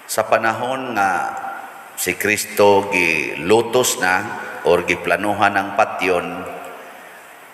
Sa panahon nga si Kristo gilutos na or giplanuhan ng patyon,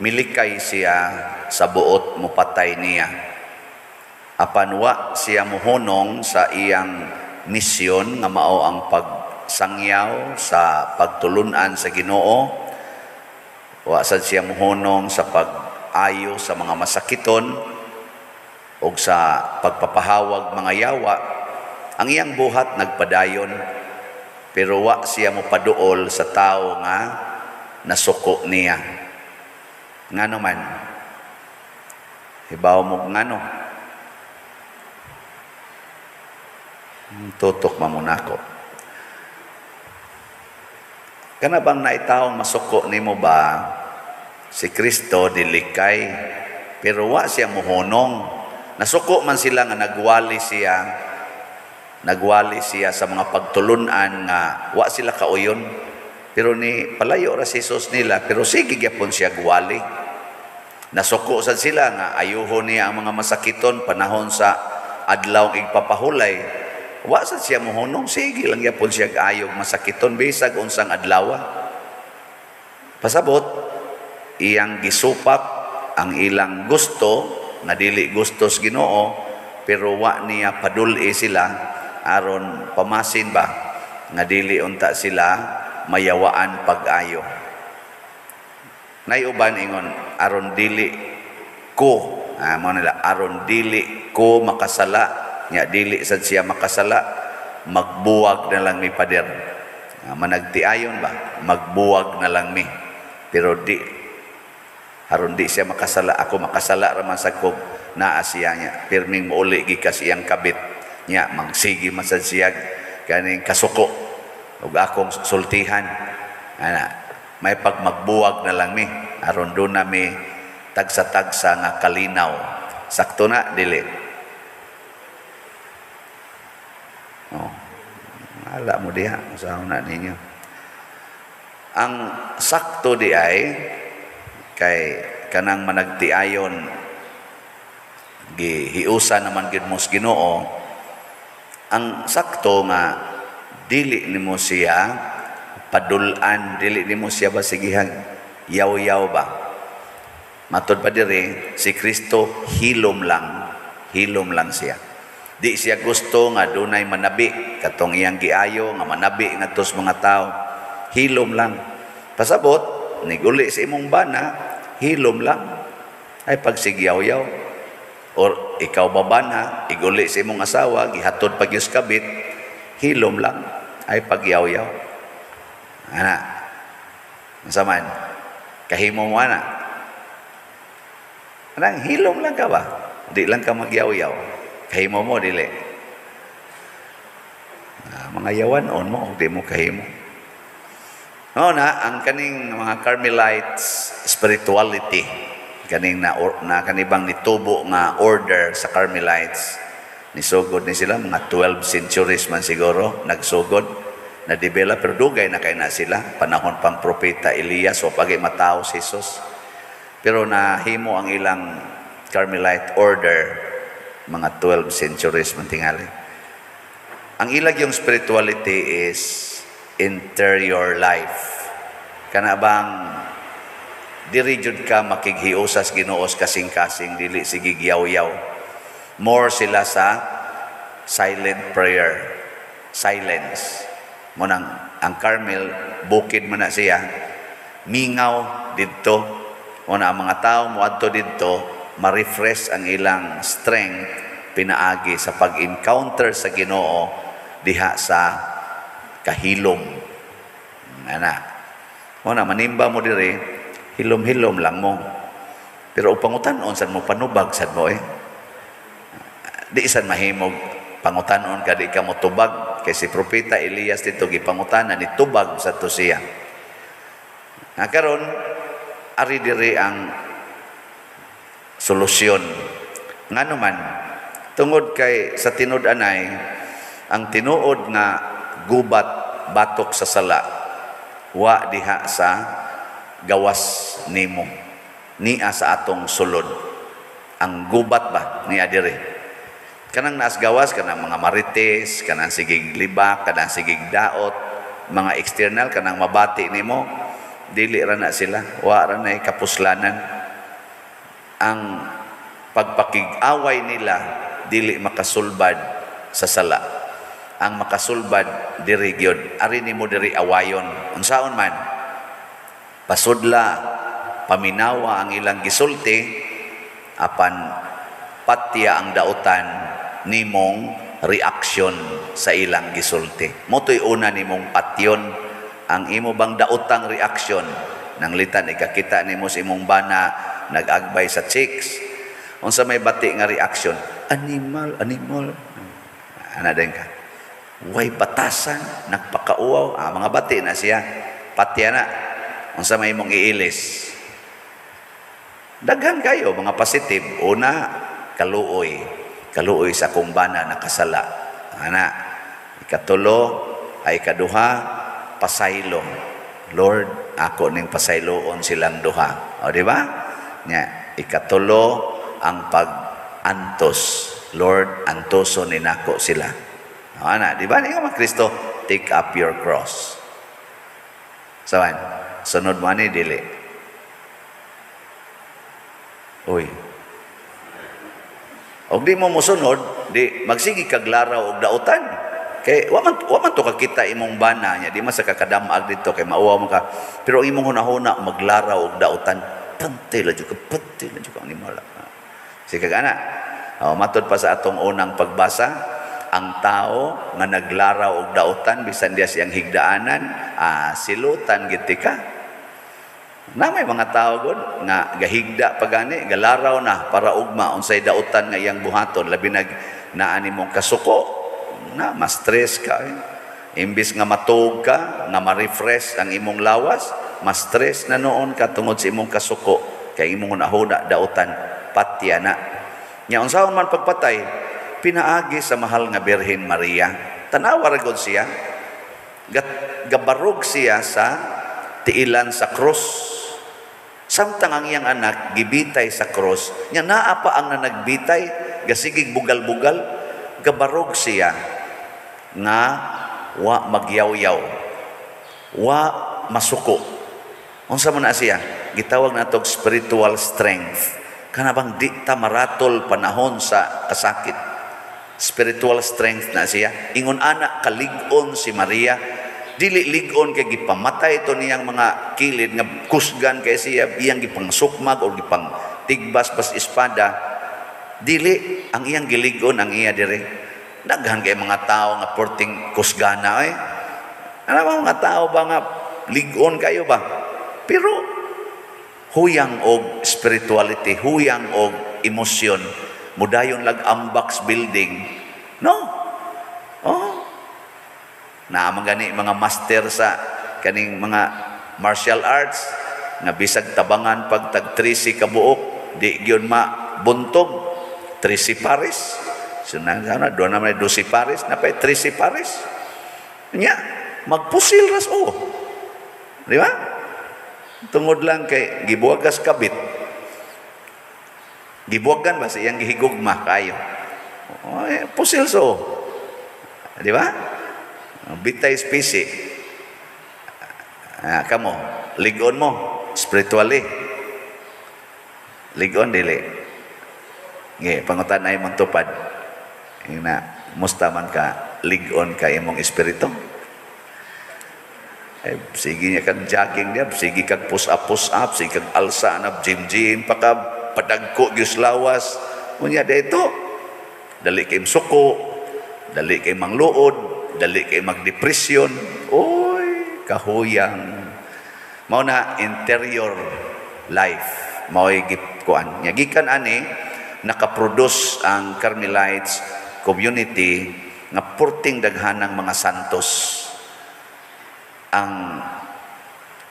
milikay siya sa buot mupatay niya. Apan wa siya muhunong sa iyang misyon nga mao ang pagsangyaw sa pagtulunan sa Ginoo. Wa sad siya muhunong sa pag-ayo sa mga masakiton o sa pagpapahawag mga yawa. Ang iyang buhat nagpadayon, pero wa siya mopaduol sa tao nga nasuko niya. Ngano man? Hibaw mo ngano? Tutok mamunako. Kana bang naitaong masuko nimo ba? Si Kristo dilikay, pero wa siya muhunong. Nasuko man sila nga nagwali siya sa mga pagtulunan nga wa sila kauyon, pero ni palayo ra si Jesus nila, pero sige gyapon siya gwali. Nasuko sad sila nga ayuhon niya ang mga masakiton panahon sa adlaw igpapahulay. Wa sad siya mohunong, sige lang gyapon siya kaayog masakiton bisag unsang adlaw. Pasabot iyang gisupak ang ilang gusto nga dili gustos Ginoo, pero wa niya padul-i sila aron pamasin ba nga dili unta sila mayawaan pag-ayo. Nay uban ingon aron dili ko mo nila aron dili ko makasala, nya dili sad siya makasala, magbuwag na lang mi pader. Managtiayon ba magbuwag na lang mi, pero di aron di siya makasala, ako makasala ra man sad kog naa siya nya pirming mouli gikas iyang kabit nya magsigi man sad siya kaning kasuko ug akong sultihan ana. May pagmagbuwag na lang mi aron do na mi tagsa-tagsa nga kalinaw. Sakto na dili? Ala mo diha usahaw na ninyo. Ang sakto di ay kay kanang managtiayon gihiusa naman gid mo sa Ginoo. Ang sakto nga dili nimo siya padulan, dili nimo siya basigihan yaw-yaw ba. Matod pa diri si Kristo hilom lang siya. Di siya gusto nga dunay manabi katong iyang giayo nga manabi ngadto sa mga tao. Hilom lang. Pasabot niguli sa imong bana, hilom lang. Ay pagsigyaw-yaw. Or ikaw babana, iguli sa imong asawa, gihatod pag yung kabit, hilom lang. Ay pagyaw-yaw. Ana, saman, kahimo mo ana. Anang hilom lang ka ba? Di lang ka magyaw-yaw. Kahimo mo, dili. Mga yawanon mo, di mo kahimo. Ang kaning mga Carmelites spirituality, kaning na kanibang nitubo nga order sa Carmelites, nisugod ni sila, mga 12 centuries man siguro, nagsugod. Na-develop, pero dugay na kayo na sila. Panahon pang propeta Elias o pagay matao si Jesus. Pero nahimo ang ilang Carmelite order, mga 12 centuries man tingali. Ang ilag yung spirituality is interior life. Kana bang diri jud ka makighiusas Ginoos kasing-kasing, dili sige giyaw-yaw. More sila sa silent prayer, silence. Munang ang Carmel, bukid man na siya, mingaw didto. Muna ang mga tao muadto didto, ma-refresh ang ilang strength pinaagi sa pag-encounter sa Ginoo diha sa kahilom. Muna manimba mo diri, hilom-hilom lang mo. Pero upangutan-on sad mo panubag sad mo Di sad mahimog pangutanon ka di ka mo tubag. Kay si propeta Elias dito gipangutanan ni tubag sa to siya. Karon ari diri ang solusyon. Ngano man tungod kay sa tinud-anay ang tinuod nga gubat batok sa sala wa diha sa gawas nimo, niya sa atong sulod. Ang gubat ba niya diri Kanang naas gawas, kanang mga marites, kanang sigig libak, kanang sigig daot, mga external, kanang mabati nimo, dili ra na sila, wa ra na kapuslanan. Ang pagpakig-away nila dili makasulbad sa sala. Ang makasulbad diri gyud, ari nimo diri awayon. Unsaon man, pasudla, paminawa ang ilang gisulti, apan patya ang dautan nimong reaksyon sa ilang gisulti. Motoy una nimong patyon ang imo bang daotang reaksyon. Nang litan ikakita nimo sa imong bana nag-agbay sa chicks, unsa may bati nga reaksyon, animal ana din ka, way batasan, nagpakauaw, mga bati na siya, patya na. Unsa may imong iilis, daghan kayo mga positive. Una, kaluoy sa kumbana nakasala, ana. Ikatulo ay kaduha, pasaylo. Lord, ako ning pasayloon silang duha, o di ba nya. Ikatulo ang pag-antos, Lord, antoso ni nako sila, o ana, di ba ni mga Kristo, take up your cross. Sawan, sunod mo ani dili. Uy, og di mo musunod, di magsigi kag laraw og dautan. Kay wa man to kakita imong bana nya, di man sa kakadamag dito kay mauwa mo ka. Pero imong hunahuna maglaraw og dautan, pantay la jud ka animal. Sige kana. Matod pa sa atong unang pagbasa, ang tao nga naglaraw og dautan bisan diya siyang higdaanan, silutan giti ka. Na may mga tao gud nga gahigda pagani, galaraw na para ugma unsay dautan nga iyang buhaton, labi naa nimong kasuko na ma-stress ka. Imbis nga matug ka, nga ma-refresh ang imong lawas, ma-stress na noon ka tungod sa imong kasuko kay imong nahuna dautan, patya na. Nya unsaon man pagpatay, pinaagi sa mahal nga Birhen Maria. Tanawa ra gud siya, gabarog siya sa tiilan sa krus. Samtang ang iyang anak gibitay sa cross, nya naa pa ang nagbitay, gasigig bugal-bugal, gabarog siya nga wa magyaw-yaw, wa masuko. Unsa man na siya? Gitawag natog spiritual strength. Kana bang di ta maratol panahon sa kasakit. Spiritual strength na siya. Ingon anak kalig-on si Maria, dili lig-on kay gipamatay to niyang mga kilid nga kusgan kay siya, iyang gipangsukmag o gipang tigbas pas espada. Dili, ang iyang gilig-on ang iya dire. Daghan kay mga tao nga porting kusgana ano mga tao ba nga lig-on kayo ba? Pero huyang og spirituality, huyang og emosyon, mudayon lag ambox building. No? Naamang gani mga master sa kaning mga martial arts nga bisag tabangan pag tag 13 ka buok di gyud mabuntog 13 pares. So na do na may 12 pares na pay 13 pares. Nya magpusil ras di ba? Tungod lang kay gibuwagas kabit. Gibuwagan ba sa iyang gihigugma kayo. Pusil di ba? Bitay spesi. Kamo, ligon mo spiritually. Ligon dili. Pangutan ay mong tupad. Na musta man ka ligon ka imong espiritu. Sige niya kag jogging niya, sige kag push up, sige kag alsa na gym, paka padagko gyus lawas. Unya dito, dali kay suko, dali kay mangluod, dali kay magdepresyon. Oy, kahuyang. Mao na interior life, mao'y gikuan. Nya gikan ani nakaproduce ang Carmelites community nga purting daghanang mga santos. Ang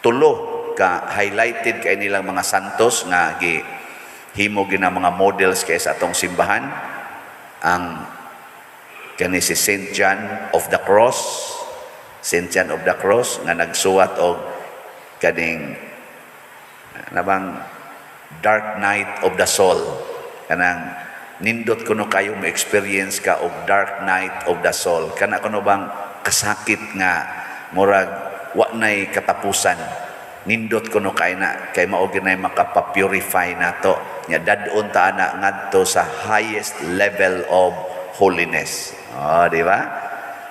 tulo ka highlighted kay nilang mga santos nga himo gina mga models kay sa atong simbahan. Ang kani si Saint John of the Cross, Saint John of the Cross nga nagsuwat og kaning nabang Dark Night of the Soul, kanang nindot kuno kayo mo experience ka og dark night of the soul. Kana kuno bang kasakit nga murag wa nay katapusan. Nindot kuno kay na kay mao ginay makapapurify nato. Nya dadon ta ana ngadto sa highest level of holiness. Oh, di ba?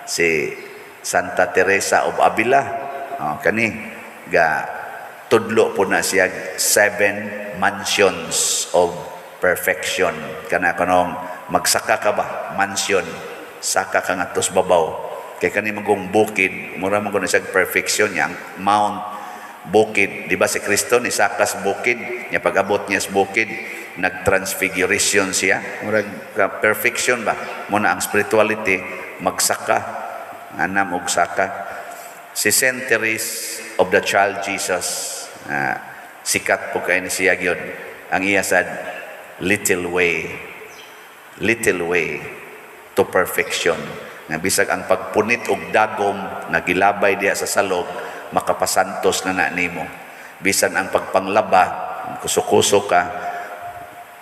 Si Santa Teresa of Avila, kani ga tudlo po na siya 7 mansions of perfection. Kana kanong magsaka ka ba? Mansion. Saka ka nga tos babaw. Kay kani magong bukid, mura man kuno siya perfection yang Mount Bukid. Di ba si Kristo ni sakas bukid, nya pag-abot niya sa bukid, nag-transfiguration siya. Mura perfection ba? Muna ang spirituality, magsaka, anam og saka. Si Saint Therese of the Child Jesus, sikat po kayo ni siya yun. Ang iya sad, little way to perfection. Nga bisag ang pagpunit og dagom na gilabay diya sa salog, makapasantos na nimo. Bisan ang pagpanglaba, kusukuso ka,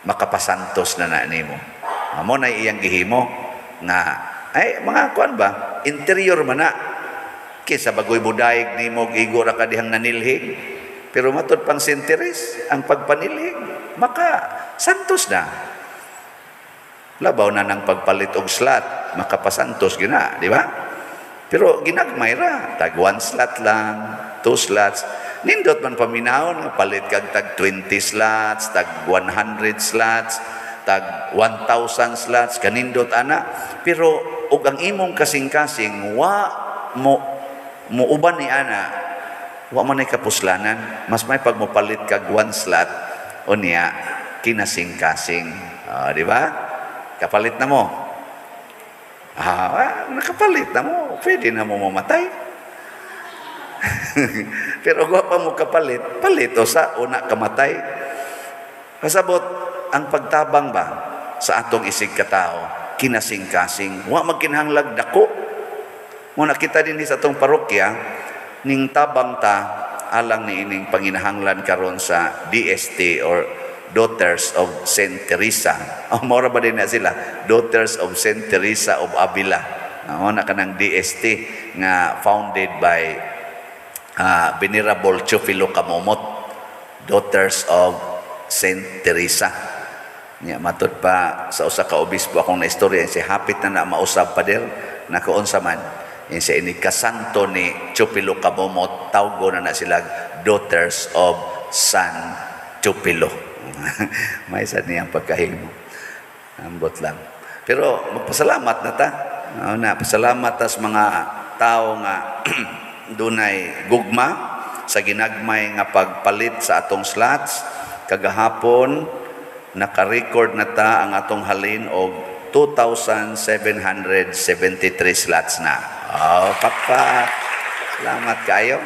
makapasantos na nimo. Amo na iyang gihimo nga ay mga kuan ba, interior man na. Kisa bagoy budayeg nimo igo ra ka dihang nanilhig. Pero matud pang Saint Therese, ang pagpanilhig maka santos na. Labaw na ng pagpalit og slot, makapasantos gina, di ba? Pero ginagmay ra, tag 1 slot lang, 2 slots. Nindot man paminahon, palit kag tag 20 slots, tag 100 slots, tag 1,000 slots, kanindot ana. Pero og ang imong kasing-kasing, wa mo uban ni ana, wa man ay kapuslanan. Mas may pag mo palit kag 1 slot, o niya, kinasing-kasing. Di ba? Kapalit na mo. Nakapalit na mo. Pwede na mo mamatay. Pero kung pa mo kapalit, palit o sa una kamatay. Kasabot, ang pagtabang ba sa atong isig katao, kinasing-kasing, wa magkinahanglag dako. Muna kita din sa atong parokya, ning tabang ta, alang ni ining panginahanglan karon sa DST or Daughters of Saint Teresa. Mora ba din na sila? Daughters of Saint Teresa of Avila. Na kanang DST nga founded by Venerable Teofilo Camomot. Daughters of Saint Teresa. Nya matod pa sa usa ka obispo akong naistorya si hapit na mausab pa der nakuon sa man. Siya ini kasanto ni Teofilo Camomot, tawgo na sila Daughters of San Teofilo. May sad niyang pagkahimo. Ambot lang. Pero magpasalamat na ta. Pasalamat ta sa mga tao nga dunay gugma sa ginagmay nga pagpalit sa atong slots. Kagahapon naka-record na ta ang atong halin og 2,773 slots na. Pakpak. Salamat kayo.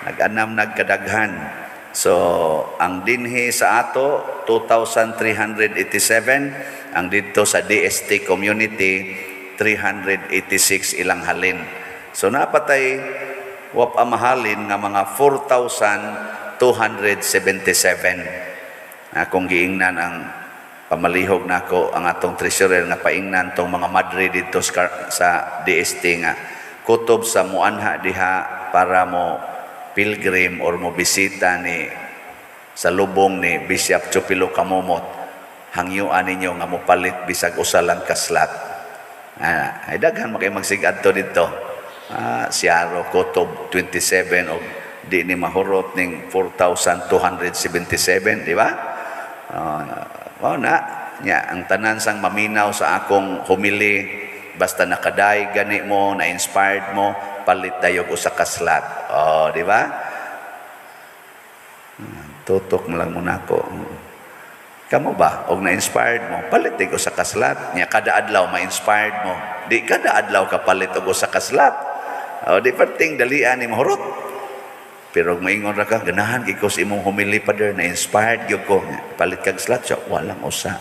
Nag-anam nagkadaghan. So, ang dinhi sa ato, 2,387. Ang dito sa DST community, 386 ilang halin. So, napatay wap amahalin nga mga 4,277. Akong giingnan ang pamalihog nako ang atong treasurer nga paingnan tong mga madre dito sa DST nga kutob sa muanha diha para mo pilgrim or mo bisita ni sa lubong ni Bishop Teofilo Camomot, hangyuan ninyo nga mo palit bisag usa lang ka slot. Ay daghan makay magsigad to dito. Siaro kutob 27 og di ni mahurot ning 4,277, di ba? Nya ang tanan sang maminaw sa akong homily basta nakaday gani mo, na inspired mo, palit tayo usa ka slot. Di ba? Tutok mo lang muna ako. Kamo ba? Og na-inspired mo, palit tayo usa ka slot. Nya kada adlaw ma-inspired mo. Di kada adlaw ka palit og usa ka slot. Di perting dalian ni mahurot. Pero maingon ra ka, ganahan kay ko sa imong homily Father, na inspired gyud ko. Palit kag slot siya, walang usa.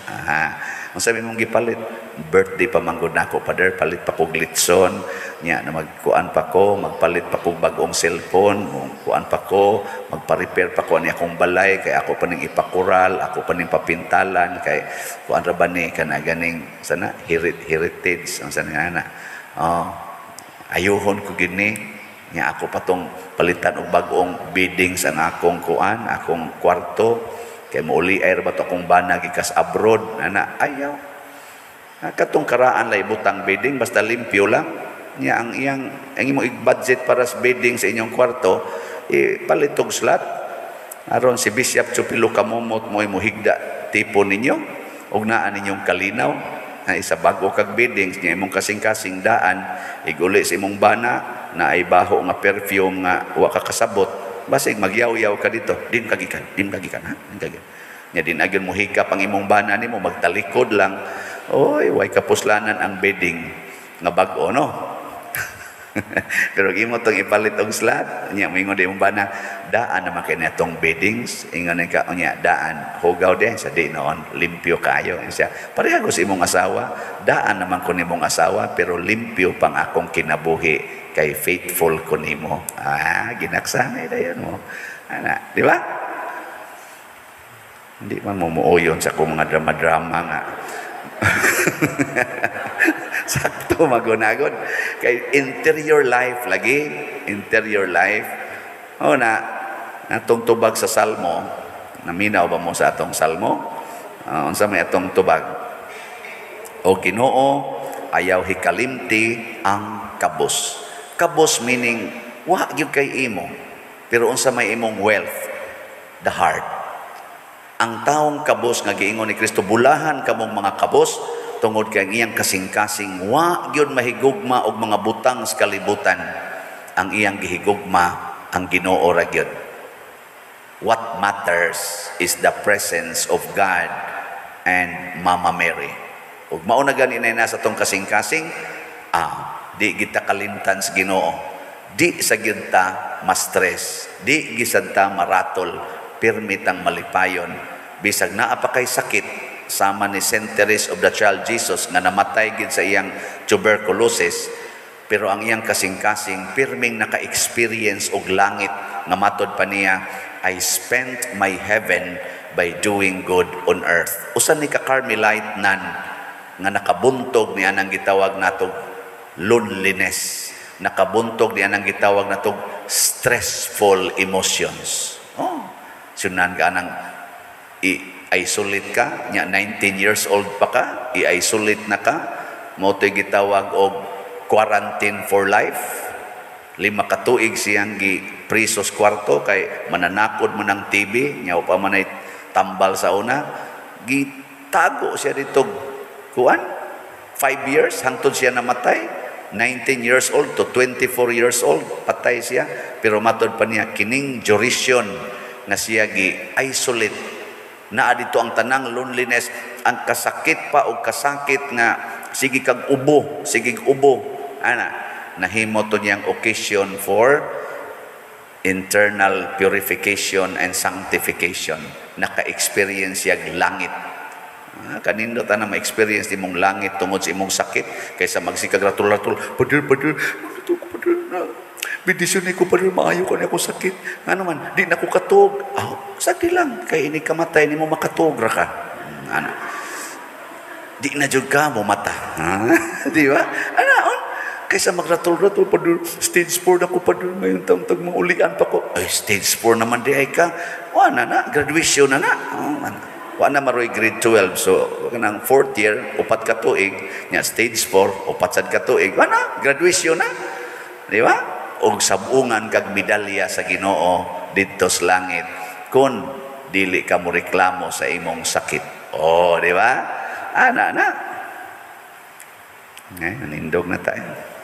Ang sabi mong gipalit, birthday pa manggod nako, Father, palit pa kog litson, nya na magkuan pa ko, magpalit pa kog bagong cellphone, kuan pa ko, magpa-repair pa ko ani akong balay, kay ako pa ning ipakural, ako pa ning papintalan, kay kuan ra ba ni kana ganing sana heritage ang sana ana. Ayuhon ko gini, nya ako pa tong palitan og bagong bidding sa akong kuan, akong kwarto, kay mauli ay ba to akong bana gikas abroad, ana ayaw. Katong karaan lay butang bidding basta limpyo lang. Nya ang imong budget para sa bidding sa inyong kwarto, palit og slot. Aron si Bishop Chupilo Kamumot mo higda tipo ninyo og naa ninyong kalinaw na isa bago kag bidding nya imong kasing-kasing daan iguli sa imong bana na ay baho nga perfume nga wa ka kasabot, basig magyaw-yaw ka dito, din kagikan ha, din kagikan. Nya din agyon mo hikap ang imong bana nimo, magtalikod lang, oy way kapuslanan ang bedding nga bag-o no. Pero imo tong ipalit og slot, nya moingon di imong bana, daan naman kay natong beddings, ingon ka nya daan hugaw din sa di noon, limpyo kayo siya. Pareha ko sa imong asawa, daan naman ko nimong asawa pero limpyo pang akong kinabuhi. Kay faithful ko nimo. Ginaksanay dayon mo. Ana, di ba? Hindi man mo muuyon sa kung mga drama-drama nga. Sakto magunagon. Kay interior life lagi, interior life. Natong tubag sa Salmo, naminaw ba mo sa atong Salmo? Unsa may atong tubag? O Ginoo, ayaw hikalimti ang kabus. Kabos meaning wa gyud kay imo, pero unsa may imong wealth, the heart. Ang taong kabos nga giingon ni Kristo, bulahan kamong mga kabos tungod kay iyang kasing-kasing wa gyud mahigugma og mga butang sa kalibutan. Ang iyang gihigugma ang Ginoo ra gyud. What matters is the presence of God and Mama Mary. Ug mao na gani na sa tong kasing-kasing, di kita kalimtan sa Ginoo, di sa ginta ma-stress, di gisad ta maratol, pirmitang malipayon, bisag naa pa kay sakit, sama ni Saint Teresa of the Child Jesus nga namatay gid sa iyang tuberculosis, pero ang iyang kasing-kasing pirming naka-experience og langit nga matod pa niya, I spent my heaven by doing good on earth. Usa ni ka Carmelite nan nga nakabuntog niya nang gitawag natog loneliness, nakabuntog diyan ang gitawag na tong stressful emotions. Sunan ka nang i-isolate ka, nya 19 years old pa ka, i-isolate na ka, mo to'y gitawag og quarantine for life. 5 ka tuig siyang gi-prisos kwarto kay mananakod mo ng TV, nya pa man ay tambal sa una, gitago siya dito kuan 5 years hangtod siya namatay. 19 years old to 24 years old, patay siya. Pero matod pa niya, kining duration na siya gi-isolate. Naa dito ang tanang loneliness, ang kasakit pa o kasakit nga, sige kag ubo, sige ubo. Nahimo to niyang occasion for internal purification and sanctification. Naka-experience siya langit. Kanindo ta na ma-experience imong langit tungod sa imong sakit kaysa magsikag ratul-ratul, Padre, bidisyon ko Padre, maayo ka na ako sakit. Ano man, di na ko katog. Sakit lang, kay ini kamatay ni mo makatog ra ka. Di na jud ka mo mata. Di ba? Kaysa magratul-ratul, Padre, stage 4 na ko, Padre, ngayon tag maulian pa ko. Ay, stage 4 naman di ay ka. Na, graduation na. Wala na maroy grade 12. So, kanang 4th year, 4 ka tuig. Nya, stage 4, 4 sad ka tuig. Wala, graduation na. Di ba? O sabungan kag medalya sa Ginoo dito sa langit. Kung dili ka mo reklamo sa imong sakit. Di ba? Na. Nanindog na tayo.